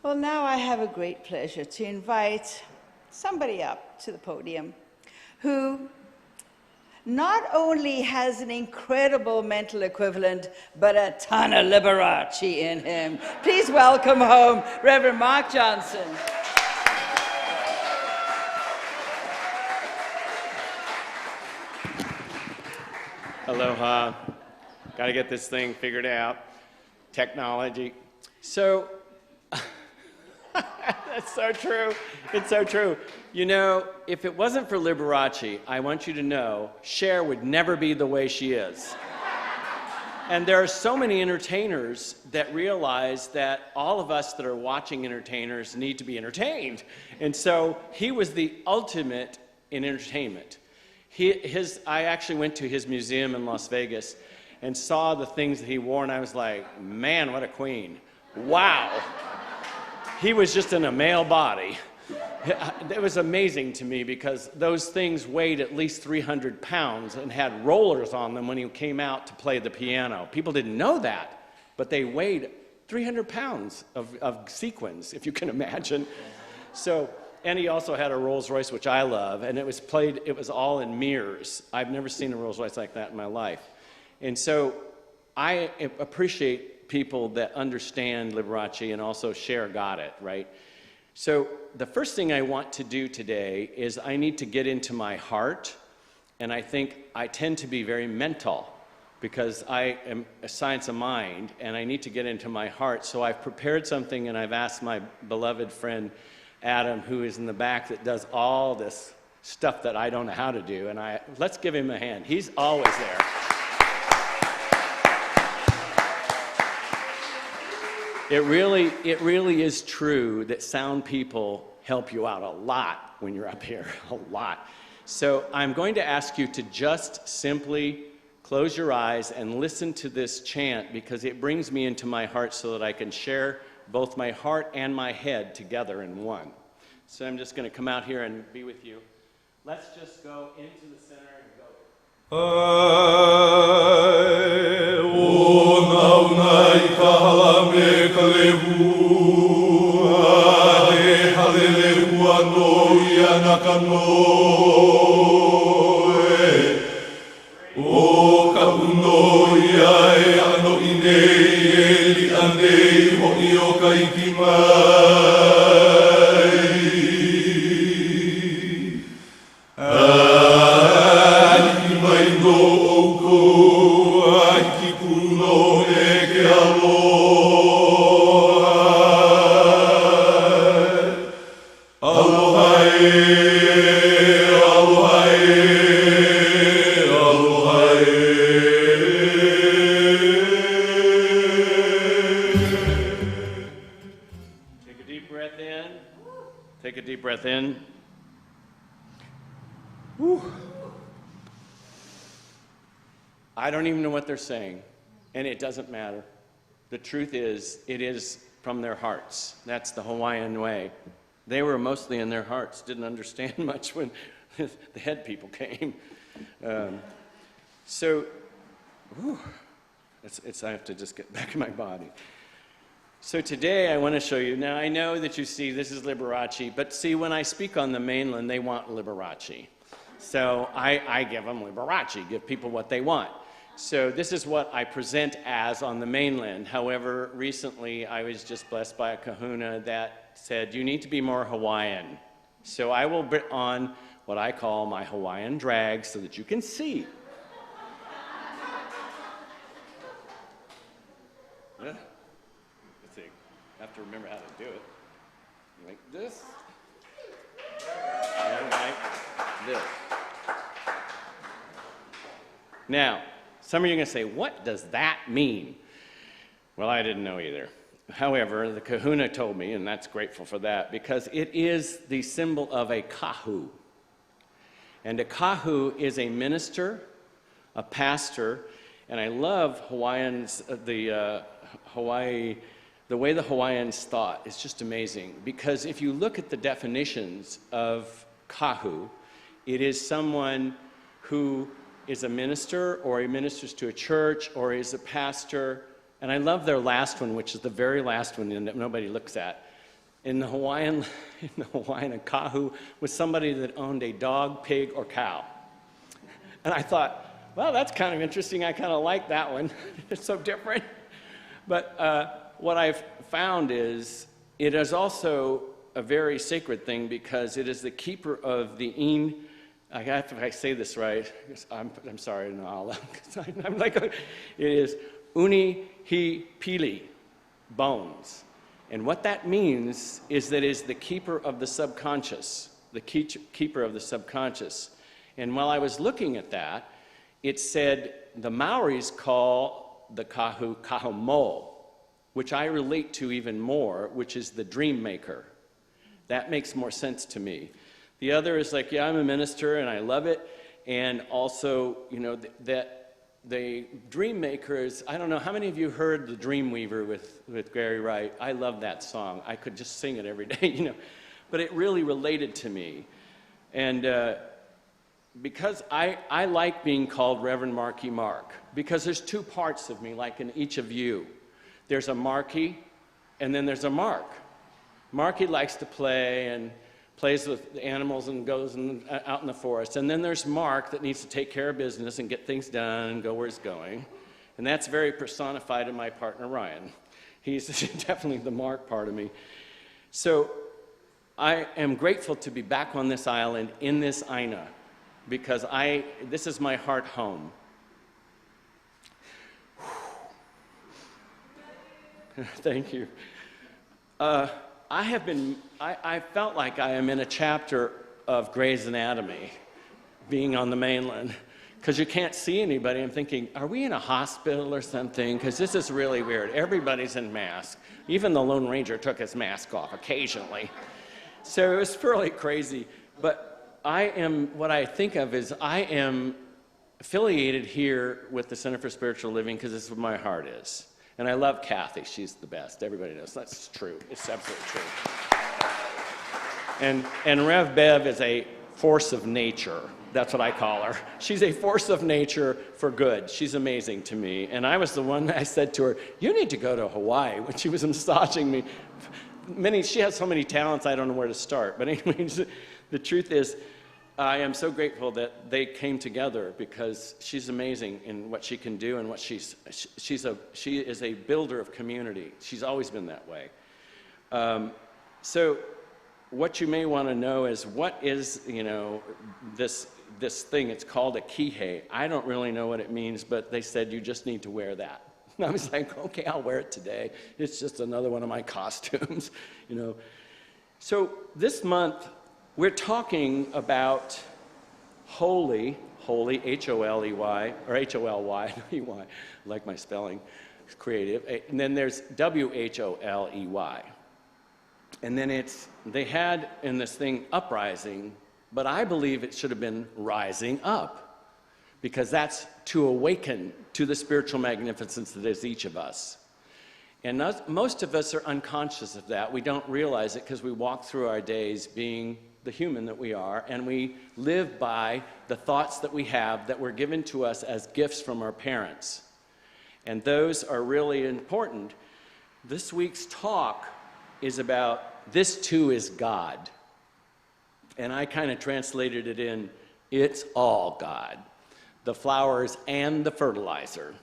Well, now I have a great pleasure to invite somebody up to the podium who not only has an incredible mental equivalent, but a ton of Liberace in him. Please welcome home Reverend Mark Johnson. Aloha. Got to get this thing figured out. Technology. So, that's so true. It's so true. You know, if it wasn't for Liberace, I want you to know, Cher would never be the way she is. And there are so many entertainers that realize that all of us that are watching entertainers need to be entertained. And so he was the ultimate in entertainment. I actually went to his museum in Las Vegas and saw the things that he wore, and I was like, man, what a queen. Wow. He was just in a male body. It was amazing to me because those things weighed at least 300 pounds and had rollers on them when he came out to play the piano. People didn't know that, but they weighed 300 pounds of sequins, if you can imagine. So, and he also had a Rolls Royce, which I love, and it was all in mirrors. I've never seen a Rolls Royce like that in my life. And so I appreciate people that understand Liberace and also Cher got it, right? So the first thing I want to do today is I need to get into my heart, and I think I tend to be very mental because I am a science of mind, and I need to get into my heart. So I've prepared something, and I've asked my beloved friend Adam, who is in the back, that does all this stuff that I don't know how to do, and let's give him a hand. He's always there. It really is true that sound people help you out a lot when you're up here, a lot. So I'm going to ask you to just simply close your eyes and listen to this chant because it brings me into my heart so that I can share both my heart and my head together in one. So I'm just going to come out here and be with you. Let's just go into the center and go. Take a deep breath in. Whew. I don't even know what they're saying, and it doesn't matter. The truth is, it is from their hearts. That's the Hawaiian way. They were mostly in their hearts, didn't understand much when the head people came. I have to just get back in my body. So today I want to show you, now I know that you see this is Liberace, but see when I speak on the mainland, they want Liberace. So I give them Liberace, give people what they want. So this is what I present as on the mainland. However, recently I was just blessed by a kahuna that said, you need to be more Hawaiian. So I will put on what I call my Hawaiian drag so that you can see. Let's see, I have to remember how to do it. Like this, and like this. Now, some of you are going to say, what does that mean? Well, I didn't know either. However, the kahuna told me, and that's grateful for that, because it is the symbol of a kahu. And a kahu is a minister, a pastor, and I love Hawaiians, the way the Hawaiians thought is just amazing. Because if you look at the definitions of kahu, it is someone who is a minister, or he ministers to a church, or is a pastor. And I love their last one, which is the very last one that nobody looks at. In the Hawaiian, a kahu was somebody that owned a dog, pig, or cow. And I thought, well, that's kind of interesting. I kind of like that one. It's so different. But what I've found is it is also a very sacred thing because it is the keeper of the if I say this right, I'm sorry, no, I'm like, it is uni hi pili, bones. And what that means is that it is the keeper of the subconscious, the keeper of the subconscious. And while I was looking at that, it said the Maoris call the kahu kahumo, which I relate to even more, which is the dream maker. That makes more sense to me. The other is like, yeah, I'm a minister and I love it. And also, you know, that the dream maker is, I don't know, how many of you heard The Dream Weaver with Gary Wright? I love that song. I could just sing it every day, you know. But it really related to me. And because I like being called Reverend Marky Mark, because there's two parts of me, like in each of you. There's a Marky, and then there's a Mark. Marky likes to play and plays with the animals and goes out in the forest. And then there's Mark that needs to take care of business and get things done and go where he's going. And that's very personified in my partner, Ryan. He's definitely the Mark part of me. So I am grateful to be back on this island in this Aina because this is my heart home. Thank you. I felt like I am in a chapter of Grey's Anatomy, being on the mainland, because you can't see anybody. I'm thinking, are we in a hospital or something? Because this is really weird. Everybody's in masks. Even the Lone Ranger took his mask off occasionally. So it was fairly crazy. But what I think of is I am affiliated here with the Center for Spiritual Living because this is where my heart is. And I love Kathy. She's the best. Everybody knows that's true. It's absolutely true. And Rev Bev is a force of nature. That's what I call her. She's a force of nature for good. She's amazing to me. And I was the one that I said to her, you need to go to Hawaii, when she was massaging me. She has so many talents, I don't know where to start. But anyways, the truth is, I am so grateful that they came together because she's amazing in what she can do and what she is a builder of community. She's always been that way. So what you may want to know is what is, you know, this thing. It's called a kihei. I don't really know what it means, but they said you just need to wear that. And I was like, okay, I'll wear it today. It's just another one of my costumes, you know. So this month, we're talking about holy, H-O-L-E-Y, or H-O-L-Y, E-Y, like my spelling, it's creative. And then there's W-H-O-L-E-Y. And then they had in this thing uprising, but I believe it should have been rising up, because that's to awaken to the spiritual magnificence that is each of us. And most of us are unconscious of that. We don't realize it because we walk through our days being the human that we are, and we live by the thoughts that we have that were given to us as gifts from our parents. And those are really important. This week's talk is about this too is God. And I kind of translated it in, it's all God. The flowers and the fertilizer.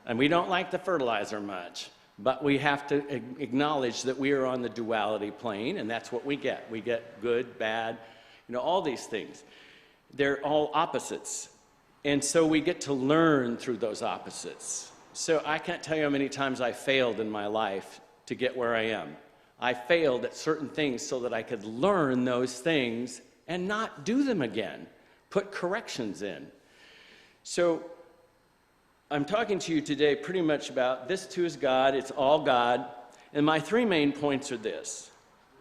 And we don't like the fertilizer much. But we have to acknowledge that we are on the duality plane, and that's what we get. We get good, bad, you know, all these things. They're all opposites. And so we get to learn through those opposites. So I can't tell you how many times I failed in my life to get where I am. I failed at certain things so that I could learn those things and not do them again, put corrections in. So I'm talking to you today pretty much about this too is God, it's all God. And my three main points are this.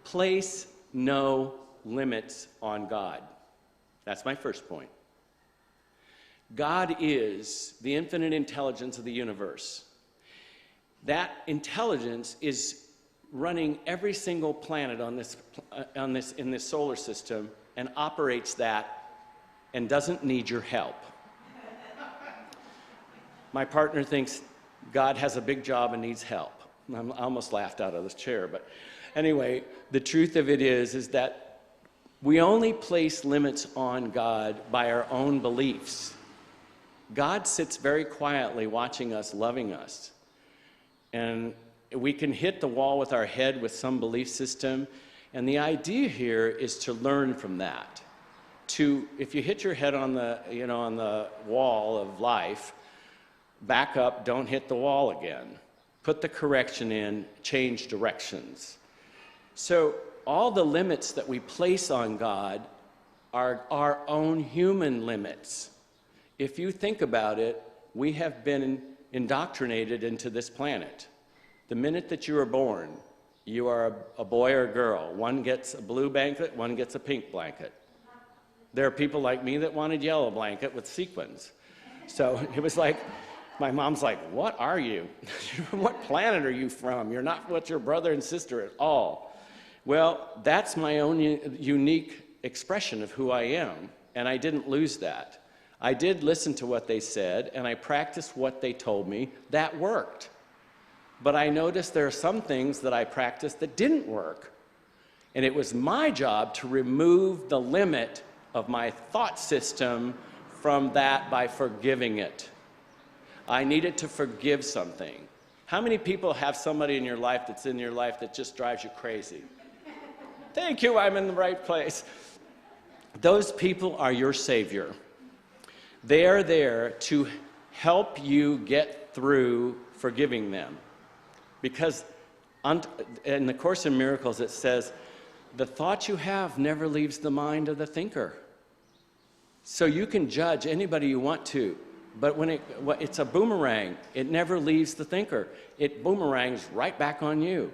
Place no limits on God. That's my first point. God is the infinite intelligence of the universe. That intelligence is running every single planet in this solar system and operates that and doesn't need your help. My partner thinks God has a big job and needs help. I almost laughed out of this chair, but Anyway, the truth of it is that we only place limits on God by our own beliefs. God sits very quietly watching us, loving us. And we can hit the wall with our head with some belief system. And the idea here is to learn from that. If you hit your head on the wall of life, back up, don't hit the wall again. Put the correction in, change directions. So all the limits that we place on God are our own human limits. If you think about it, we have been indoctrinated into this planet. The minute that you are born, you are a boy or a girl. One gets a blue blanket, one gets a pink blanket. There are people like me that wanted yellow blanket with sequins. So it was like, my mom's like, what are you? What planet are you from? You're not what your brother and sister at all. Well, that's my own unique expression of who I am, and I didn't lose that. I did listen to what they said, and I practiced what they told me. That worked. But I noticed there are some things that I practiced that didn't work. And it was my job to remove the limit of my thought system from that by forgiving it. I needed to forgive something. How many people have somebody in your life that's in your life that just drives you crazy? Thank you, I'm in the right place. Those people are your savior. They are there to help you get through forgiving them. Because in the Course in Miracles it says, the thought you have never leaves the mind of the thinker. So you can judge anybody you want to, but when it's a boomerang, it never leaves the thinker. It boomerangs right back on you.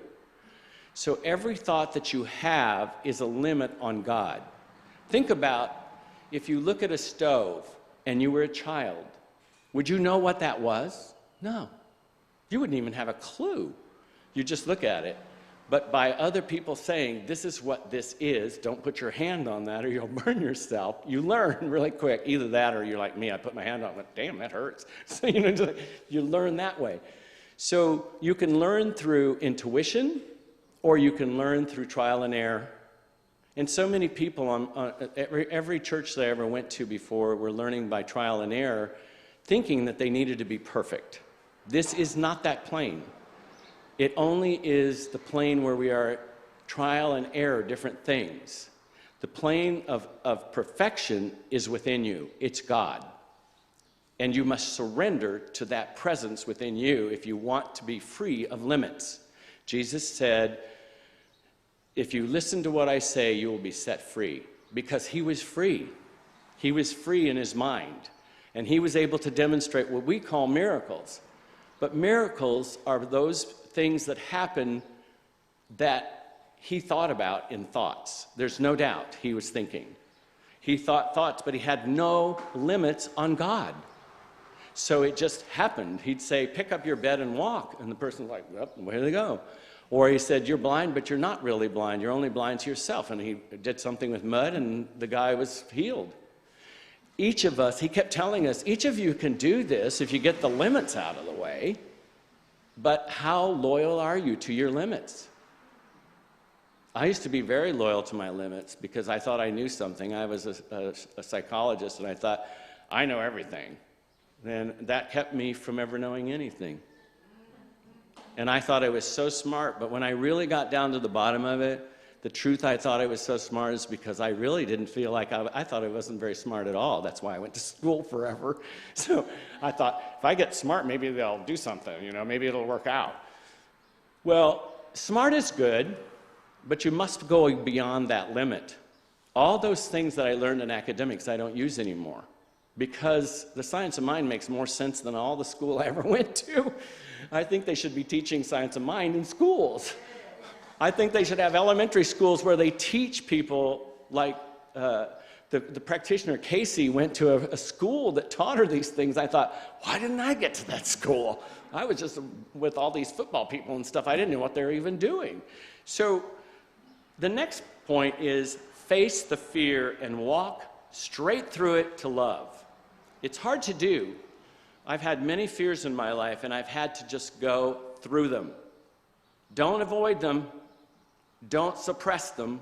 So every thought that you have is a limit on God. Think about if you look at a stove and you were a child, would you know what that was? No. You wouldn't even have a clue. You just look at it. But by other people saying, this is what this is, don't put your hand on that or you'll burn yourself, you learn really quick. Either that or you're like me, I put my hand on it, damn, that hurts. So you learn that way. So you can learn through intuition or you can learn through trial and error. And so many people on every church that I ever went to before were learning by trial and error, thinking that they needed to be perfect. This is not that plane. It only is the plane where we are trial and error, different things. The plane of perfection is within you. It's God. And you must surrender to that presence within you if you want to be free of limits. Jesus said, if you listen to what I say, you will be set free. Because he was free. He was free in his mind. And he was able to demonstrate what we call miracles. But miracles are those things that happen that he thought about in thoughts. There's no doubt he was thinking. He thought thoughts, but he had no limits on God. So it just happened. He'd say, pick up your bed and walk. And the person's like, well, where do they go? Or he said, you're blind, but you're not really blind. You're only blind to yourself. And he did something with mud, and the guy was healed. Each of us, he kept telling us, each of you can do this if you get the limits out of the way. But how loyal are you to your limits? I used to be very loyal to my limits because I thought I knew something. I was a psychologist, and I thought, I know everything. And that kept me from ever knowing anything. And I thought I was so smart, but when I really got down to the bottom of it, the truth I thought I was so smart is because I really didn't feel like I thought I wasn't very smart at all. That's why I went to school forever. So I thought, if I get smart, maybe they'll do something, maybe it'll work out. Well, smart is good, but you must go beyond that limit. All those things that I learned in academics I don't use anymore because the science of mind makes more sense than all the school I ever went to. I think they should be teaching science of mind in schools. I think they should have elementary schools where they teach people, like the practitioner Casey went to a school that taught her these things. I thought, why didn't I get to that school? I was just with all these football people and stuff. I didn't know what they were even doing. So the next point is face the fear and walk straight through it to love. It's hard to do. I've had many fears in my life, and I've had to just go through them. Don't avoid them. Don't suppress them,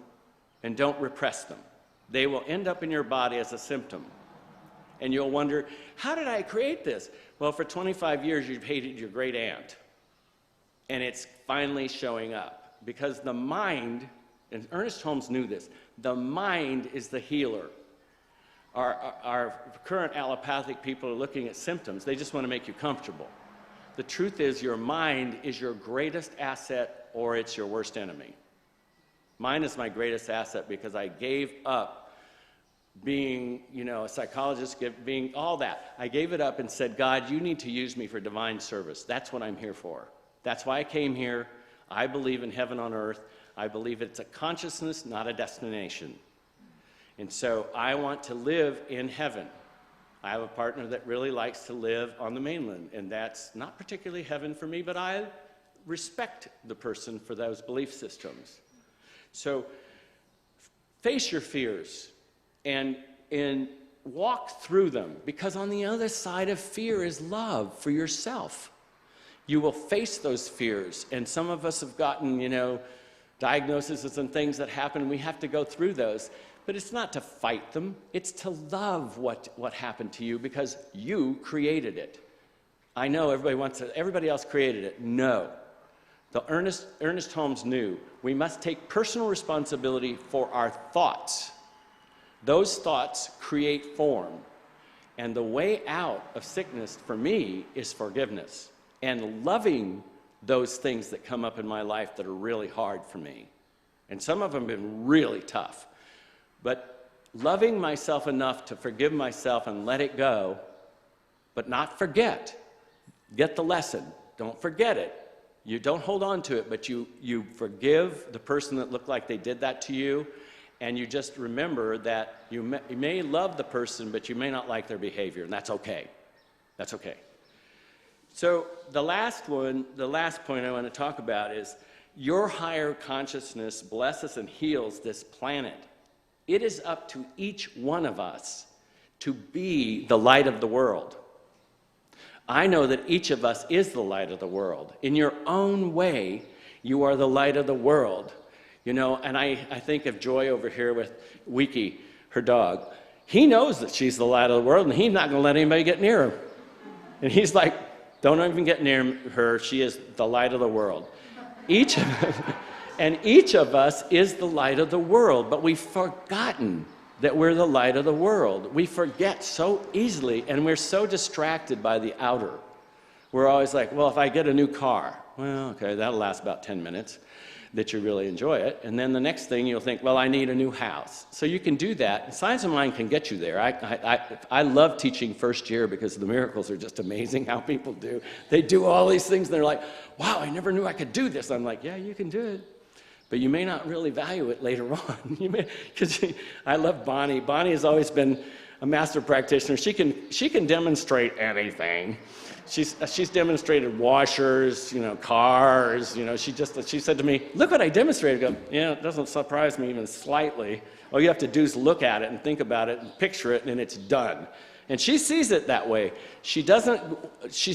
and don't repress them. They will end up in your body as a symptom. And you'll wonder, how did I create this? Well, for 25 years, you've hated your great aunt. And it's finally showing up. Because the mind, and Ernest Holmes knew this, the mind is the healer. Our current allopathic people are looking at symptoms. They just want to make you comfortable. The truth is, your mind is your greatest asset, or it's your worst enemy. Mine is my greatest asset because I gave up being, a psychologist, being all that. I gave it up and said, God, you need to use me for divine service. That's what I'm here for. That's why I came here. I believe in heaven on earth. I believe it's a consciousness, not a destination. And so I want to live in heaven. I have a partner that really likes to live on the mainland, and that's not particularly heaven for me, but I respect the person for those belief systems. So face your fears and walk through them, because on the other side of fear is love for yourself. You will face those fears, and some of us have gotten, diagnoses and things that happen, and we have to go through those. But it's not to fight them, it's to love what happened to you, because you created it. I know everybody else created it. No. Ernest Holmes knew we must take personal responsibility for our thoughts. Those thoughts create form. And the way out of sickness for me is forgiveness and loving those things that come up in my life that are really hard for me. And some of them have been really tough. But loving myself enough to forgive myself and let it go, but not forget. Get the lesson. Don't forget it. You don't hold on to it, but you forgive the person that looked like they did that to you, and you just remember that you may love the person, but you may not like their behavior, and that's okay. That's okay. So the last point I want to talk about is your higher consciousness blesses and heals this planet. It is up to each one of us to be the light of the world. I know that each of us is the light of the world. In your own way, you are the light of the world. And I think of Joy over here with Wiki, her dog. He knows that she's the light of the world, and he's not going to let anybody get near her. And he's like, don't even get near her. She is the light of the world. Each of us is the light of the world, but we've forgotten that we're the light of the world. We forget so easily, and we're so distracted by the outer. We're always like, well, if I get a new car, well, okay, that'll last about 10 minutes, that you really enjoy it. And then the next thing you'll think, well, I need a new house. So you can do that. Science of Mind can get you there. I love teaching first year because the miracles are just amazing how people do. They do all these things, and they're like, wow, I never knew I could do this. I'm like, yeah, you can do it. But you may not really value it later on. Because I love Bonnie. Bonnie has always been a master practitioner. She can demonstrate anything. She's demonstrated washers, cars. She said to me, "Look what I demonstrated." I go, yeah, it doesn't surprise me even slightly. All you have to do is look at it and think about it and picture it, and it's done. And she sees it that way. She's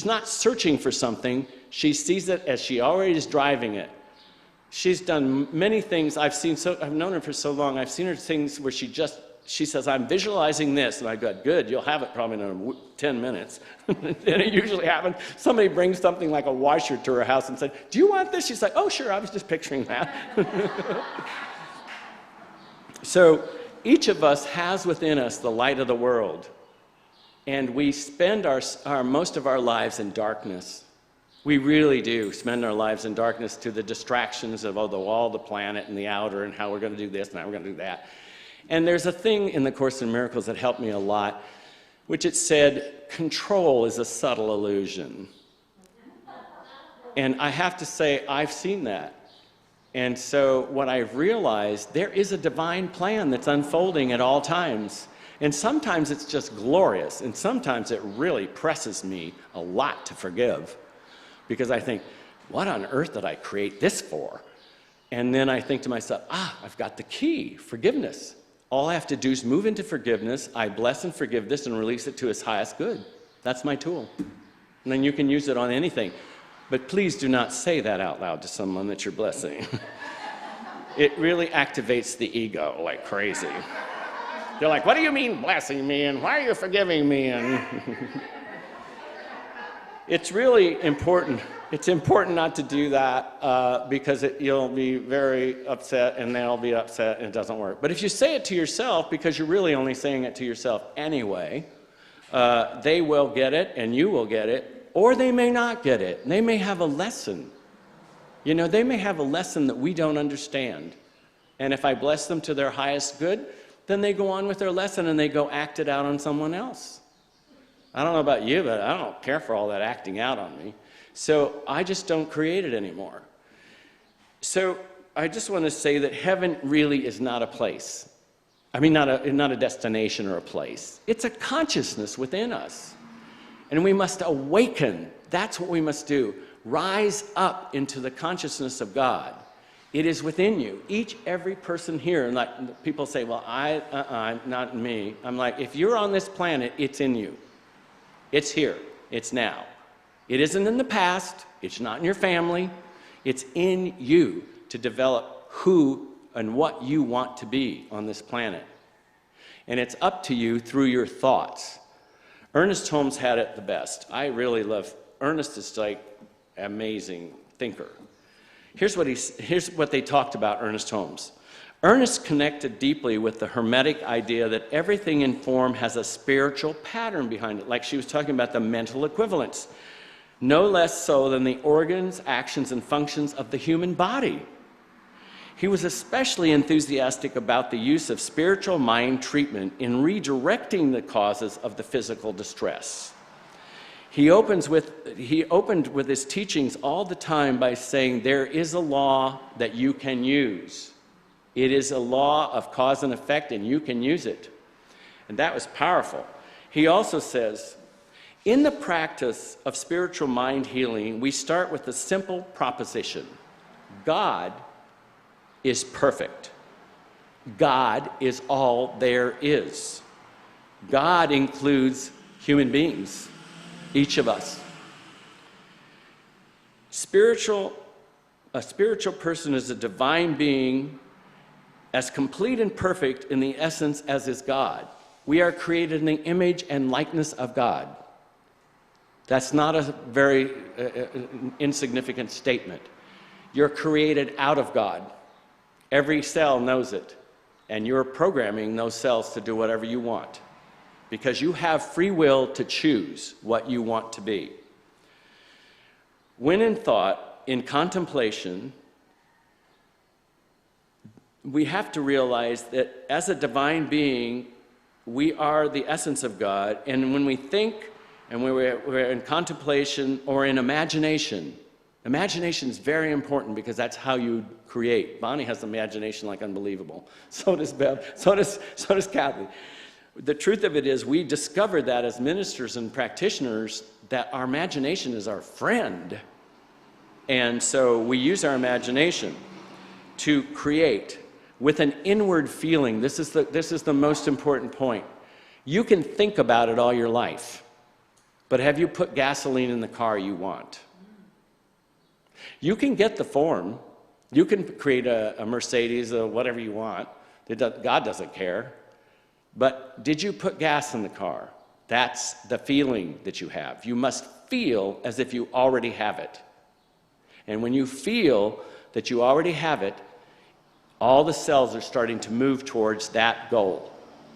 not searching for something. She sees it as she already is driving it. She's done many things. I've known her for so long. I've seen her things where she says, I'm visualizing this. And I go, good, you'll have it probably in 10 minutes. And it usually happens. Somebody brings something like a washer to her house and said, do you want this? She's like, oh, sure, I was just picturing that. So each of us has within us the light of the world. And we spend most of our lives in darkness. We really do spend our lives in darkness to the distractions of the planet and the outer and how we're going to do this and how we're going to do that. And there's a thing in the Course in Miracles that helped me a lot, which it said, control is a subtle illusion. And I have to say, I've seen that. And so what I've realized, there is a divine plan that's unfolding at all times. And sometimes it's just glorious, and sometimes it really presses me a lot to forgive. Because I think, what on earth did I create this for? And then I think to myself, I've got the key, forgiveness. All I have to do is move into forgiveness. I bless and forgive this and release it to its highest good. That's my tool. And then you can use it on anything. But please do not say that out loud to someone that you're blessing. It really activates the ego like crazy. They're like, what do you mean blessing me, and why are you forgiving me? And it's really important. It's important not to do that because you'll be very upset, and they'll be upset, and it doesn't work. But if you say it to yourself, because you're really only saying it to yourself anyway, they will get it, and you will get it, or they may not get it. They may have a lesson. You know, they may have a lesson that we don't understand. And if I bless them to their highest good, then they go on with their lesson and they go act it out on someone else. I don't know about you, but I don't care for all that acting out on me. So I just don't create it anymore. So I just want to say that heaven really is not a place. I mean, not a destination or a place. It's a consciousness within us. And we must awaken. That's what we must do. Rise up into the consciousness of God. It is within you. Every person here, and like people say, well, not me. I'm like, if you're on this planet, it's in you. It's here. It's now. It isn't in the past. It's not in your family. It's in you to develop who and what you want to be on this planet. And it's up to you through your thoughts. Ernest Holmes had it the best. I really love Ernest. Is like an amazing thinker. Here's what they talked about Ernest Holmes. Ernest connected deeply with the Hermetic idea that everything in form has a spiritual pattern behind it, like she was talking about the mental equivalence, no less so than the organs, actions, and functions of the human body. He was especially enthusiastic about the use of spiritual mind treatment in redirecting the causes of the physical distress. He opened with his teachings all the time by saying there is a law that you can use. It is a law of cause and effect, and you can use it. And that was powerful. He also says, in the practice of spiritual mind healing, we start with the simple proposition: God is perfect. God is all there is. God includes human beings, each of us. A spiritual person is a divine being, as complete and perfect in the essence as is God. We are created in the image and likeness of God. That's not a very insignificant statement. You're created out of God. Every cell knows it, and you're programming those cells to do whatever you want, because you have free will to choose what you want to be. When in thought, in contemplation, we have to realize that as a divine being, we are the essence of God, and when we think and when we're in contemplation or in imagination, imagination is very important because that's how you create. Bonnie has imagination like unbelievable. So does Bev. So does Kathy. The truth of it is we discovered that as ministers and practitioners that our imagination is our friend. And so we use our imagination to create with an inward feeling. This is the most important point. You can think about it all your life, but have you put gasoline in the car you want? You can get the form. You can create a Mercedes or whatever you want. God doesn't care. But did you put gas in the car? That's the feeling that you have. You must feel as if you already have it. And when you feel that you already have it, all the cells are starting to move towards that goal.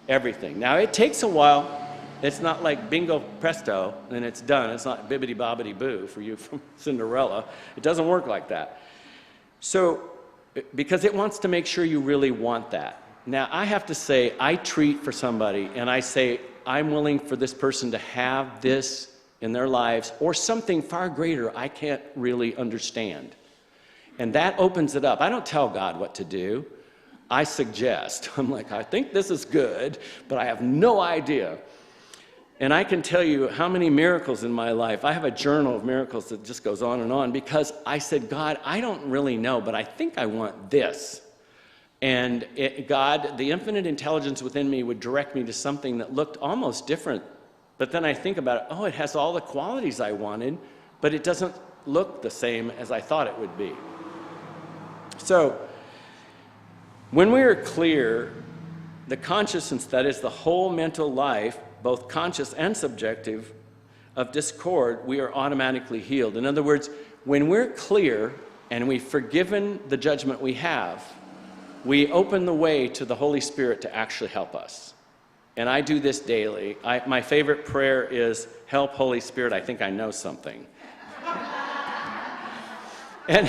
Everything. Now, it takes a while. It's not like bingo presto and it's done. It's not bibbidi bobbidi boo for you from Cinderella. It doesn't work like that. So, because it wants to make sure you really want that. Now, I have to say, I treat for somebody and I say, I'm willing for this person to have this in their lives or something far greater I can't really understand. And that opens it up. I don't tell God what to do. I suggest. I'm like, I think this is good, but I have no idea. And I can tell you how many miracles in my life. I have a journal of miracles that just goes on because I said, God, I don't really know, but I think I want this. And God, the infinite intelligence within me would direct me to something that looked almost different. But then I think about it, oh, it has all the qualities I wanted, but it doesn't look the same as I thought it would be. So When we are clear, the consciousness, that is the whole mental life, both conscious and subjective, of discord, we are automatically healed. In other words, when we're clear and we've forgiven the judgment we have, we open the way to the Holy Spirit to actually help us. And I do this daily. My favorite prayer is, "Help, Holy Spirit, I think I know something." and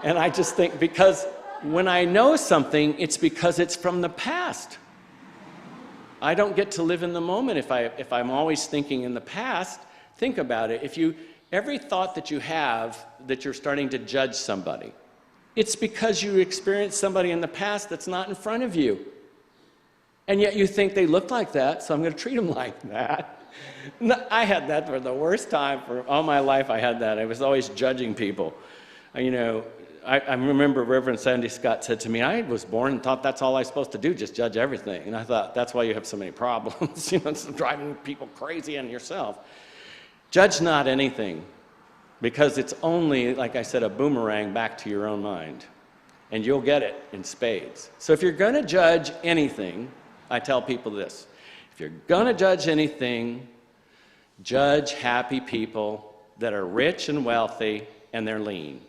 I just think, because when I know something, it's because it's from the past. I don't get to live in the moment if I'm always thinking in the past. Think about it. Every thought that you have that you're starting to judge somebody, it's because you experienced somebody in the past that's not in front of you. And yet you think they look like that, so I'm going to treat them like that. No, I had that for the worst time. For all my life I had that. I was always judging people. I remember Reverend Sandy Scott said to me, "I was born and thought that's all I was supposed to do, just judge everything." And I thought, that's why you have so many problems. It's driving people crazy and yourself. Judge not anything, because it's only, like I said, a boomerang back to your own mind. And you'll get it in spades. So if you're going to judge anything, I tell people this: if you're going to judge anything, judge happy people that are rich and wealthy and they're lean.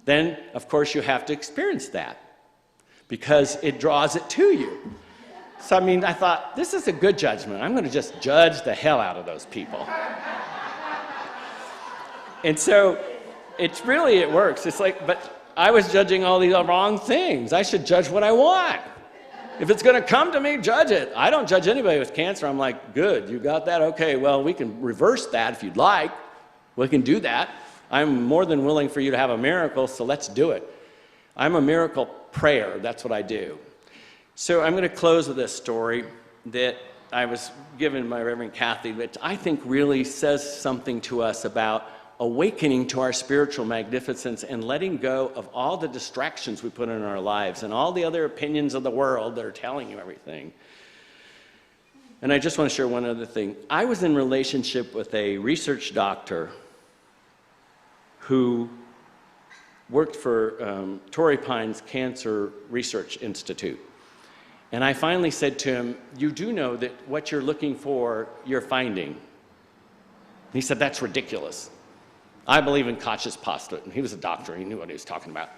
Then, of course, you have to experience that, because it draws it to you. So, I thought, this is a good judgment. I'm going to just judge the hell out of those people. And so, it works. It's like, but I was judging all these wrong things. I should judge what I want. If it's going to come to me, judge it. I don't judge anybody with cancer. I'm like, good, you got that? Okay, well, we can reverse that if you'd like. We can do that. I'm more than willing for you to have a miracle, so let's do it. I'm a miracle prayer. That's what I do. So I'm going to close with this story that I was given by Reverend Kathy, which I think really says something to us about awakening to our spiritual magnificence and letting go of all the distractions we put in our lives and all the other opinions of the world that are telling you everything. And I just want to share one other thing. I was in relationship with a research doctor who worked for Torrey Pines Cancer Research Institute. And I finally said to him, "You do know that what you're looking for, you're finding." He said, "That's ridiculous. I believe in conscious postulate." And he was a doctor. He knew what he was talking about.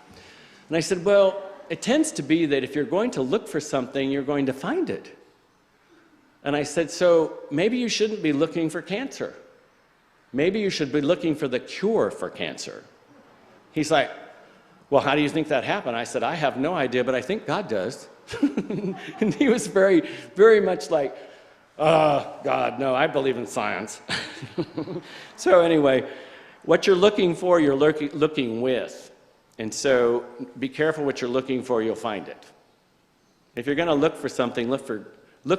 And I said, "Well, it tends to be that if you're going to look for something, you're going to find it." And I said, "So maybe you shouldn't be looking for cancer. Maybe you should be looking for the cure for cancer." He's like, "Well, how do you think that happened?" I said, "I have no idea, but I think God does." And he was very, very much like, God, no, I believe in science." So anyway, what you're looking for, you're looking with. And so be careful what you're looking for, you'll find it. If you're going to look for something, look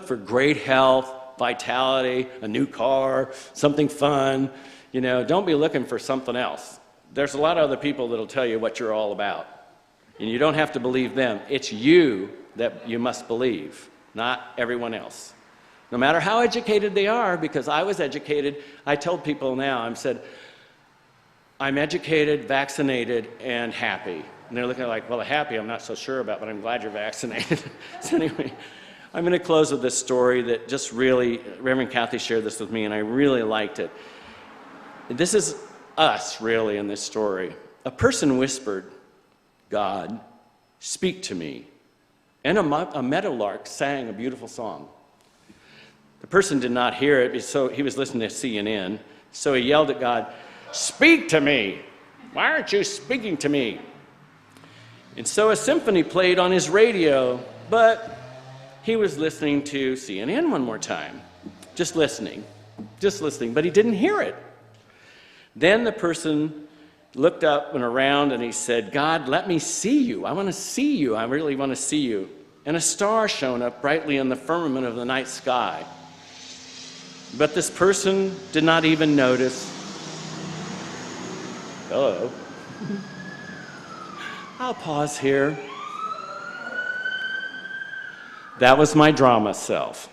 for great health, vitality, a new car, something fun. Don't be looking for something else. There's a lot of other people that'll tell you what you're all about. And you don't have to believe them. It's you that you must believe, not everyone else. No matter how educated they are, because I was educated, I told people now, I said, "I'm educated, vaccinated, and happy." And they're looking like, "Well, the happy I'm not so sure about, but I'm glad you're vaccinated." So anyway, I'm going to close with this story that just really, Reverend Kathy shared this with me, and I really liked it. This is us, really, in this story. A person whispered, "God, speak to me." And a meadowlark sang a beautiful song. The person did not hear it, so he was listening to CNN. So he yelled at God, "Speak to me! Why aren't you speaking to me?" And so a symphony played on his radio, but he was listening to CNN one more time. Just listening, but he didn't hear it. Then the person looked up and around and he said, "God, let me see you. I want to see you. I really want to see you." And a star shone up brightly in the firmament of the night sky. But this person did not even notice. Hello. I'll pause here. That was my drama self.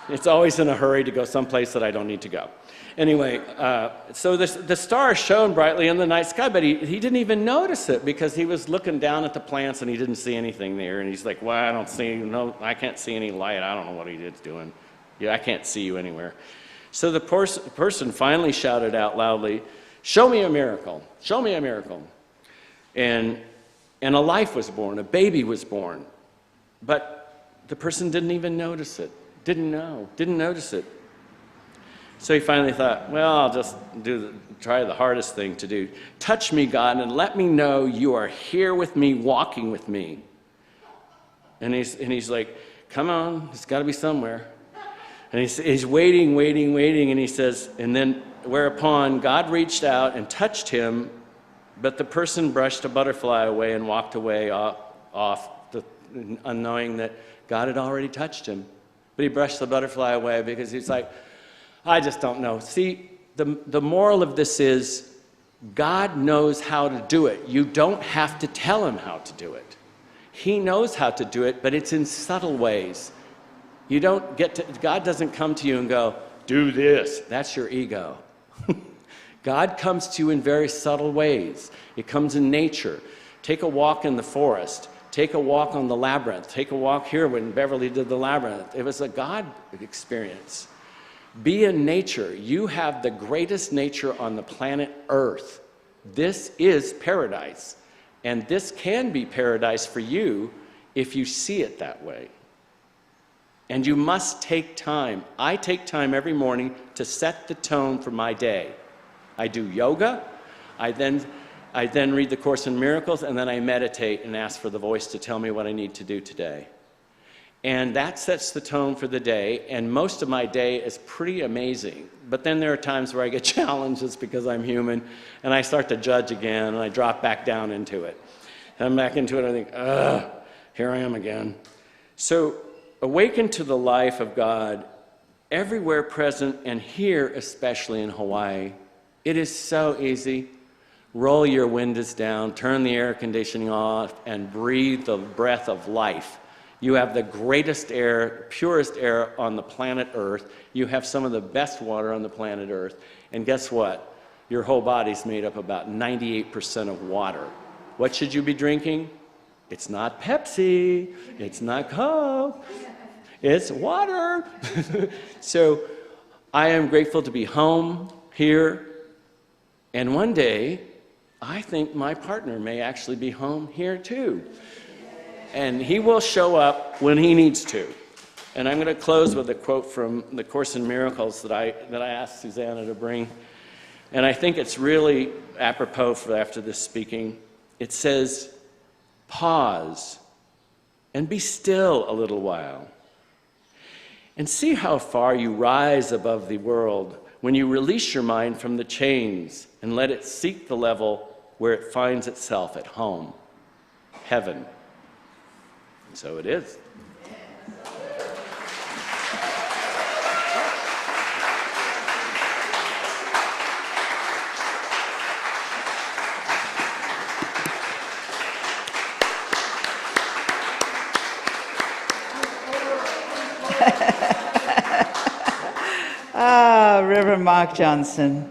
It's always in a hurry to go someplace that I don't need to go. Anyway, so the star shone brightly in the night sky, but he didn't even notice it because he was looking down at the plants and he didn't see anything there. And he's like, well, I can't see any light. I don't know what he is doing. Yeah, I can't see you anywhere. So the person finally shouted out loudly, show me a miracle, show me a miracle. And a life was born, a baby was born. But the person didn't even notice it, didn't notice it. So he finally thought, well, I'll just try the hardest thing to do. Touch me, God, and let me know you are here with me, walking with me. And he's like, come on, it's got to be somewhere. And he's waiting, and he says, and then whereupon God reached out and touched him, but the person brushed a butterfly away and walked away unknowing that God had already touched him. But he brushed the butterfly away because he's like, I just don't know. See, the moral of this is God knows how to do it. You don't have to tell him how to do it. He knows how to do it, but it's in subtle ways. God doesn't come to you and go, do this. That's your ego. God comes to you in very subtle ways. It comes in nature. Take a walk in the forest. Take a walk on the labyrinth. Take a walk here when Beverly did the labyrinth. It was a God experience. Be in nature. You have the greatest nature on the planet Earth. This is paradise. And this can be paradise for you if you see it that way. And you must take time. I take time every morning to set the tone for my day. I do yoga. I then read the Course in Miracles, and then I meditate and ask for the voice to tell me what I need to do today. And that sets the tone for the day, and most of my day is pretty amazing. But then there are times where I get challenges because I'm human, and I start to judge again, and I drop back down into it. And I'm back into it, and I think, ugh, here I am again. So awaken to the life of God everywhere present, and here, especially in Hawaii. It is so easy. Roll your windows down, turn the air conditioning off, and breathe the breath of life. You have the greatest air, purest air on the planet Earth. You have some of the best water on the planet Earth. And guess what? Your whole body's made up about 98% of water. What should you be drinking? It's not Pepsi. It's not Coke. It's water. So I am grateful to be home here. And one day, I think my partner may actually be home here too. And he will show up when he needs to. And I'm going to close with a quote from the Course in Miracles that I asked Susanna to bring. And I think it's really apropos for after this speaking. It says, pause and be still a little while. And see how far you rise above the world when you release your mind from the chains and let it seek the level where it finds itself at home, heaven. So it is. Reverend Mark Johnson.